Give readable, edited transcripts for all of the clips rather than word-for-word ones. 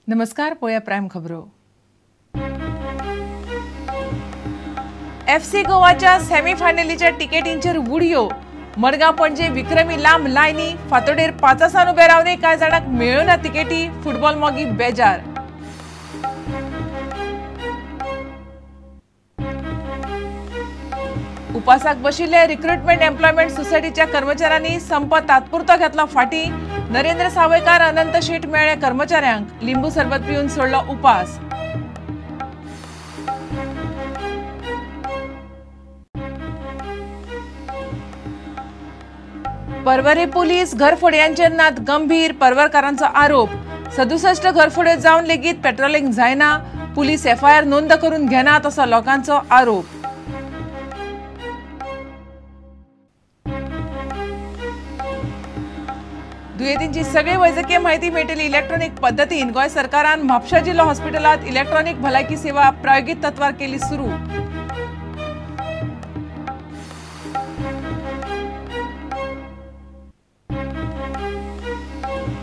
नमस्कार, पोया प्राइम खबरो। FC गोवाच्या सेमीफायनलीच्या तिकेटींचेर उडयो। मडगांव पणजे विक्रमी लांब लायनी, फातोडेर 5 सावन उबे रावले कांय जाणांक मेळ्ळ्यो तिकेटी, फुटबॉल मोगी बेजार। उपासाक बशिल्ले रिक्रुटमेंट एम्प्लॉयमेंट सोसायटीच्या कर्मचाऱ्यांनी संप तात्पुरतो घेतलो फाटी। नरेंद्र सावयकार, अनंत शेट मेळ्ळे कर्मचाऱ्यांक, लिंबू सरबत पिवन सोडलो उपास। परवरे पुलीस घरफोड्यांचेर नात गंभीर, परवरकारांचो आरोप। 67 घरफोड्यो जावन लेगीत पेट्रोलिंग जायना, पुलीस FIR नोंद करून घेनात असो लोकांचो आरोप। दुयेंतींची सगळी वैजकीय माहिती मेळटली इलेक्ट्रॉनिक पद्दतीन। गोंय सरकारान म्हापशा जिल्लो हॉस्पिटलात इलेक्ट्रॉनिक भलायकी सेवा प्रायोगीक तत्वार केली सुरू।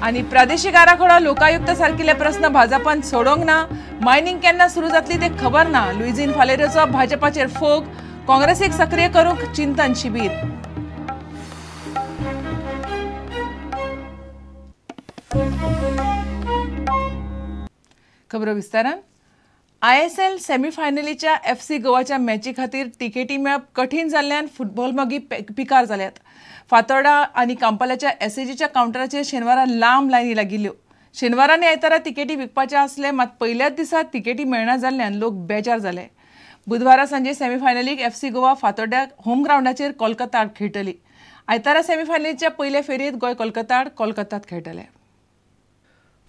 आणि प्रादेशीक आराखडो लोकायुक्त सारकिले प्रश्न भाजपान सोडोंक ना। मायनिंग केन्ना सुरू जातली ते खबर ना। लुईझीन फालेरोचो भाजपाचेर फोग, काँग्रेसीक सक्रिय करूंक चिंतन शिबीर। खबरो विस्तारान। ISL सेमीफायनलीच्या FC गोवाच्या मॅची खातीर तिकेटी मेळप कठीण जाल्ल्यान फुटबॉल मोगी पिकार जाल्यात। फातोर्डा आनी कांपालाच्या SAGच्या कावंटराचेर शेनवारा लांब लायनी लागिल्ल्यो। शेनवार आनी आयतारा तिकेटी विकपाचे आसले, मात पयल्याच दिसा तिकेटी मेळना जाल्ल्यान लोक बेजार जाले। बुधवारा सांजे सेमीफायनलीक FC गोवा फातोर्ड्याक होम ग्राउंडाचेर कोलकाताक खेळटली। आयतारा सेमीफायनलीच्या पयले फेरयेंत गोंय कोलकातात खेळटले।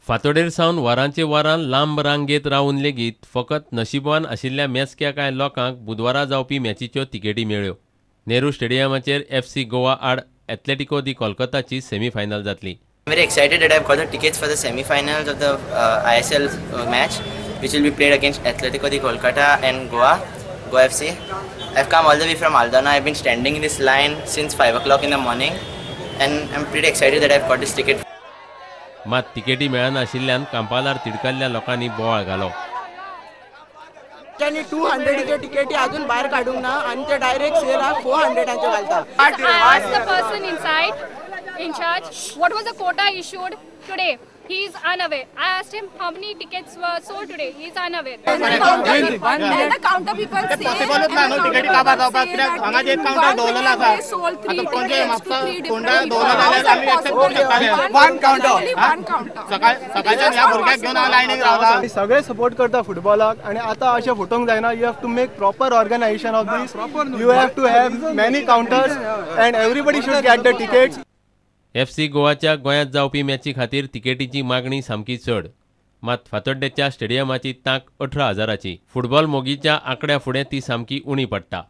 फातोडेर सावन वरांचे वरां लांब रांगेत रावन लेगीत फकत नशिबवान आशिल्ल्या मेजक्या कांय लोकांक बुधवारा जावपी मॅचीच्यो तिकेटी मेळ्ळ्यो। नेहरू स्टेडियमाचेर FC गोवा आड एथलेटिको दी कोलकाताची सेमीफायनल जातली। I'm very excited that I've got the tickets for the semi-finals of the ISL match, which will be played against Atletico de Kolkata and Goa FC. I've come all the way from Aldana. I've been standing in this line since 5 o'clock in the morning, and I'm pretty excited that I've got this ticket. मात तिकेटी मेळना आशिल्ल्यान कांपालार तिडकल्ल्या लोकांनी बोवाळ घालो। त्यांनी 200 तिकेटी अजून बाहेर काढूंक ना आणि ते डायरेक्ट सेलाक 400चे घालता। I asked the person inside in charge what was the quota issued today. He is unaware. I asked him how many tickets were sold today. He is unaware. The counter people say possible is ना तिकेटी का बार जावपाक कित्याक हांगा जे counter दवरलेलो आसा आता पणजे म्हापसा कोंडा दवरलेलो जाल्यार आमी एक्सेप्ट करूंक शकता। वन काउंटर सकाळच्या ह्या भुरग्याक घेवन हांव लायनीक रावला। सगळे सपोर्ट करता फुटबॉलाक आणि आता अशें फुटोंक जायना। You have to make proper organisation of this. You have to have many counters and everybody should get the tickets. FC गोवाच्या गोंयांत जावपी मॅची खातीर तिकेटीची मागणी सामकी चड, मात फातोड्डेच्या स्टेडियमाची तांक 18,000ची। फुटबॉल मोगीच्या आंकड्या फुडें ती सामकी उणी पडटा।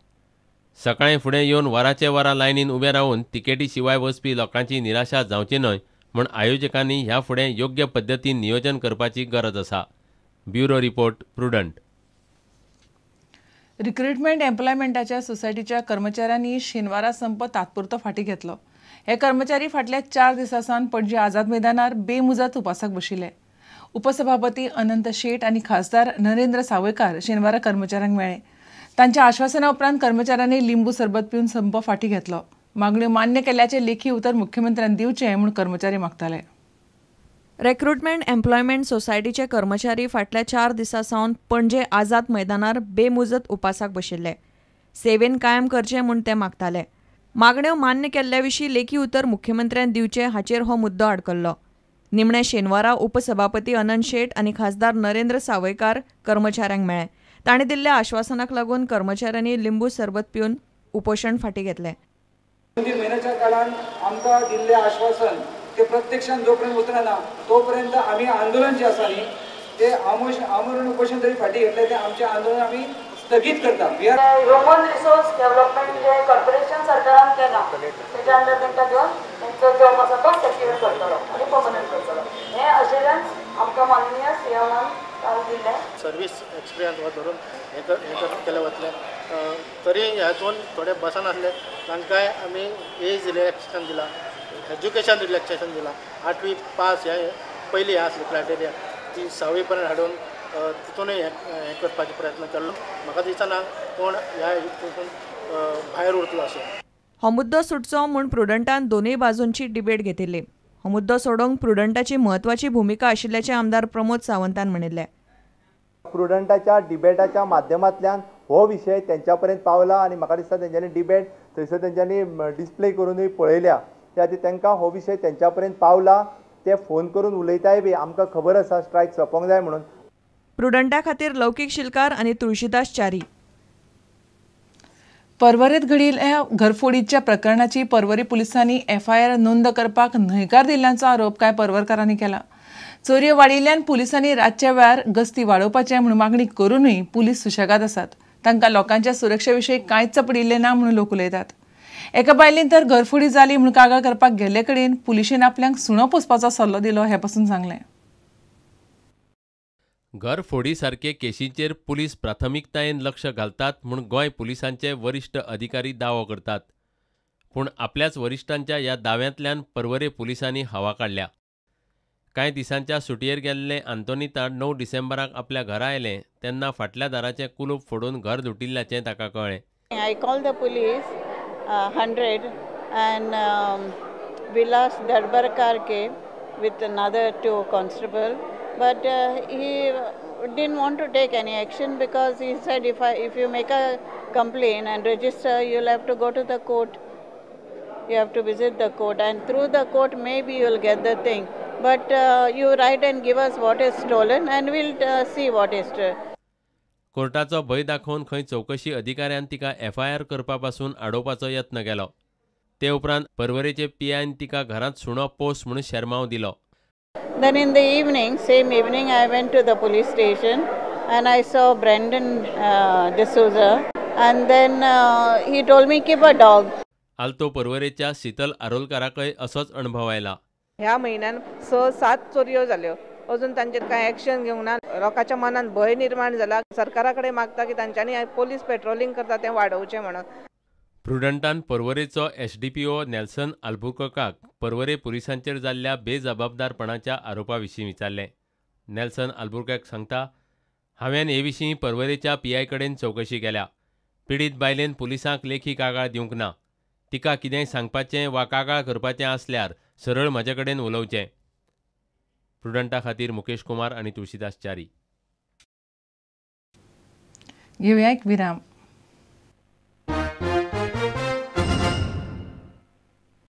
सकाळीं फुडें येवन वराचे वरां लायनीन उबे रावन तिकेटी शिवाय वचपी लोकांची निराशा जावची न्हय म्हूण आयोजकांनी ह्या फुडें योग्य पद्दतीन नियोजन करपाची गरज आसा। Bureau report, prudent. रिक्रुटमेंट एम्प्लॉयमेंटाच्या सोसायटीच्या कर्मचाऱ्यांनी शेनवारा संप तात्पुरतो फाटी घेतलो। हे कर्मचारी फाटल्या 4 दिसांसावन पणजे आझाद मैदानार बेमुजत उपासाक बशिल्ले। उपसभापती अनंत शेट आनी खासदार नरेंद्र सावयकार शेनवारा कर्मचाऱ्यांक मेळ्ळे। तांच्या आश्वासना उपरांत कर्मचाऱ्यांनी लिंबू सरबत पिवन संप फाटी घेतलो। मागण्यो मान्य केल्ल्याचे लेखी उतर मुख्यमंत्र्यान दिवचे म्हूण कर्मचारी मागताले। रिक्रुटमेंट एम्प्लॉयमेंट सोसायटीचे कर्मचारी फाटल्या 4 दिसांसावन पणजे आझाद मैदानार बेमुजत उपासाक बशिल्ले। सेवेन कायम करचे म्हूण ते मागताले। मागण्यो मान्य केल्ल्या विशीं लेखी उतर मुख्यमंत्र्यान दिवचे हाचेर हो मुद्दो आडकल्लो। निमणे शेनवारा उपसभापती अनंत शेट आनी खासदार नरेंद्र सावयकार कर्मचाऱ्यांक मेळ्ळे। तांणी दिल्ल्या आश्वासनाक लागून कर्मचाऱ्यांनी लिंबू सरबत पिवन उपोशण फाटी घेतले। 2 महिन्याच्या काळात आमकां दिल्ले आश्वासन ते प्रत्यक्षात जोपर्यंत उतरना तोपर्यंत आम्ही आंदोलन जे आसा न्ही ते आमरण उपोषण जरी फाटी घेतले ते आमचे आंदोलन आम्ही स्थगित करता। ह्युमन रिसोर्स डेव्हलपमेंट जे कॉर्पोरेशन सरकारान केला त्याच्या अंडर तांकां घेवन तांचो जॉब आसा तो सेक्युर करतलो आनी पर्मनंट करतलो। हे अशुरन्स आमकां माननीय CMन काल दिले। सर्वीस एक्सपिरियन्स वा धरून हे केले वतले। तरी ह्यातून थोडे बसान आसले तांकांय आमी एज रिलॅक्सेशन दिला, एज्युकेशन रिलॅक्सेशन दिला। 8वी पास हे पयली हे आसली क्रायटेरिया ती 6वी पर्यंत हाडून तितूनय हें करपाचो प्रयत्न केल्लो. म्हाका दिसना कोण ह्या हितून भायर उरतलो अशें. हो मुद्दो सुटचो म्हूण प्रुडंटान दोनूय बाजूंची डिबेट घेतिल्ली. हो मुद्दो सोडोवंक प्रुडंटाची म्हत्वाची भुमिका आशिल्ल्याचें आमदार प्रमोद सावंतान म्हणिल्लें. प्रुडंटाच्या डिबेटाच्या माध्यमांतल्यान हो विशय तेंच्या पर्यंत पावला आनी म्हाका दिसता तेंच्यांनी डिबेट थंयसर तेंच्यांनी डिस्प्ले करूनय पळयल्या. त्या खातीर तांकां हो विशय तेंच्या पर्यंत पावला. ते फोन करून उलयताय बी आमकां खबर आसा स्ट्रायक सोंपोंक जाय म्हणून. प्रुडंटा खातीर लौकीक शिलकार आनी तुळशीदास च्यारी. पर्वरेंत घडिल्ल्या घरफोडीच्या प्रकरणाची पर्वरी पुलिसांनी FIR नोंद करपाक न्हयकार दिल्ल्याचो आरोप कांय पर्वरकारांनी केला. चोरयो वाडिल्ल्यान पुलिसांनी रातच्या वेळार गस्ती वाडोवपाचें म्हूण मागणी करूनय पुलीस सुशेगाद आसात. तांकां लोकांच्या सुरक्षे विशीं कांयच पडिल्लें ना म्हणून लोक उलयतात. एका बायलेन तर घरफोडी जाली म्हूण कागाळ करपाक गेल्ले कडेन पुलिशेन आपल्यांक सुणो पोसपाचो सल्लो दिलो हे पासून सांगलें. घरफोडी सारके केशींचेर पुलीस प्राथमिकतायेन लक्ष घालतात म्हूण गोंय पुलिसांचे वरिश्ठ अधिकारी दावो करतात. पूण आपल्याच वरिश्ठांच्या ह्या दाव्यांतल्यान पर्वरे पुलिसांनी हवा काडल्या. कांय दिसांच्या सुटयेर गेल्ले आंतोनी ताड 9 डिसेंबराक आपल्या घरा आयले तेन्ना फाटल्या दाराचें कुलूप फोडून घर लुटिल्ल्याचें ताका कळ्ळें. I called the police 100 and Vilas Darbarkar came with another 2 constable, but he didn't want to take any action because he said if you make a complaint and register, you'll have to go to the court. You have to visit the court, and through the court maybe you'll get the thing. But you write and give us what is stolen, and we'll see what is stolen. कोर्टाचो भंय दाखोवन खंय चवकशी अधिकाऱ्यान तिका FIR करपा पासून आडोवपाचो यत्न केलो. ते उपरांत पर्वरेचे PIन तिका घरांत सुणो पोस म्हणून शर्माव दिलो. Then in the evening, same evening, I went to the police station and I saw Brendan D'Souza, and then he told me keep a dog. Alto पर्वरेच्या Sheetal आरोलकाराकय असोच अणभव आयला. ह्या म्हयन्यान 6-7 चोरयो जाल्यो. अजून तांचेर कांय एक्शन घेवंक ना. लोकांच्या मनात भंय निर्माण जाला. सरकारा कडेन मागता की तांच्यांनी पोलीस पेट्रोलिंग करता तें वाडोवचें म्हणून. प्रुडंटान पर्वरेचो SDPO नेल्सन आल्बुकर्काक पर्वरे पुलिसांचेर जाल्ल्या बेजबाबदारपणाच्या आरोपा विशीं विचारलें. नेल्सन आल्बुकर्क सांगता, हांवें हे विशीं पर्वरेच्या PI कडेन चवकशी केल्या. पिडीत बायलेन पुलिसांक लेखी कागाळ दिवंक ना. तिका कितेंय सांगपाचें वा कागाळ करपाचें आसल्यार सरळ म्हजे कडेन उलोवचें. प्रुडंटा खातीर मुकेश कुमार आनी तुळशीदास च्यारी. घेवया एक विराम.